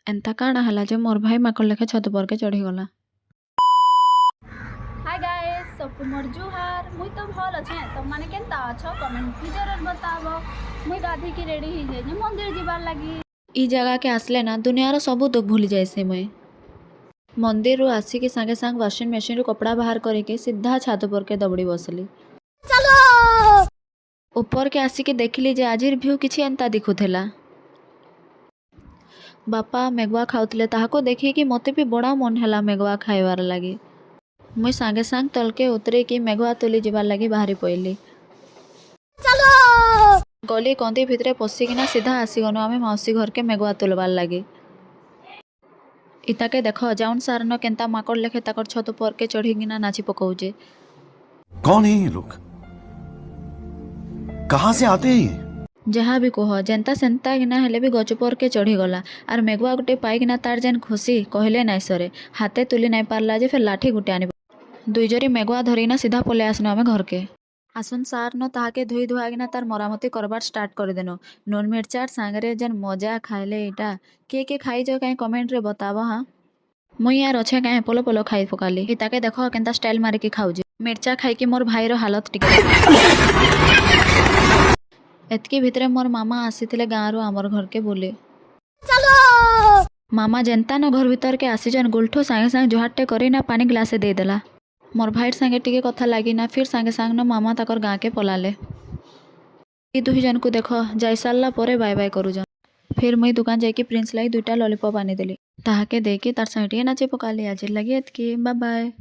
एंता काଣା ହେଲା ଯେ मोर भाई माकड़ लेखे छत पर के चढ़ी गला। हाय गाइस सबको मोर जुहार मुई तो भल अच्छे तुम माने केनता अछो कमेंट भी जरूर बताबो। मुई गाधी की रेडी ही जाई मंदिर जीवार लगी। ई जगह के आसले ना दुनियार सब दुख भूली जाए मुई। मंदिर रू आसिकी सांगे सांग वाशिंग मशीन रू कपड़ा बाहर करके सीधा छात पर के दबड़ी बसली। चलो ऊपर के आसिकी देखली जे आजिर भ्यू किछि एंता दिखुथेला। बापा मेघवा खाउतले ताहाको देखी कि मते भी बड़ा मन हैला मेघवा खाइबार लागी। मुई सांगे सांग तलके उतरे कि मेघवा तुली जीवार लागी बाहरी पइली। चलो गली कंदी भितरे पशिकिना सीधा आसीगनु आमे मौसी घर के मेघवा तुलबार लागी। इताके देख जाउन सारन केंता माकड़ लेखे ताकर छत पर के चढ़ीकिना नाची पकाउजे। कौन है ये लोग? कहाँ से आते हैं ये? जहाँ भी कह जेंता सेंता गिना हेले भी गच पर के चढ़ी गला आर मेघवा गुटे पाइकिना तार जेन खुशी कहले नाई सरे हाथे तुली नाई पारला जे फिर लाठी गुटे आनी दुई जरी मेघवा धरिना सीधा पले आसनु आमे घर के। आसन सार न ताहाके धुई धुआगिना तार मरामती करबार स्टार्ट कर देनो। नून मिर्चार सांगरे जेन मजा खाइले इटा के खाई जो कहीं कमेंट रे बताबो। हाँ मुई यार अच्छे कहीं पोलो पोलो खाई पकाली। इताके देख केंता स्टाइल मारिकी खाऊजे। मिर्चा खाइकी मोर भाईर हालत टिके एतकी भितरे मोर मामा आसीथिले गाँव रू आमर घर के बोले। चलो मामा जेंता न घर भीतर के आसीजन गुलठो सांगे सांगे जुहाटे करी ना पानी ग्लासे दे देला। मोर भाईर सांगे टिके कथा लागी ना फिर सांगे सांग न मामा ताकर गाँ के पलाले। ई दुही जन को देख जाई सारला परे बाय बाय करूजन। फिर मुई दुकान जाइकी प्रिंस लाई दुईटा लॉलीपॉप आनी देली ताहाके देकी तार साइटिए नाचे पकाली। आज लगी एतकी बाय बाय।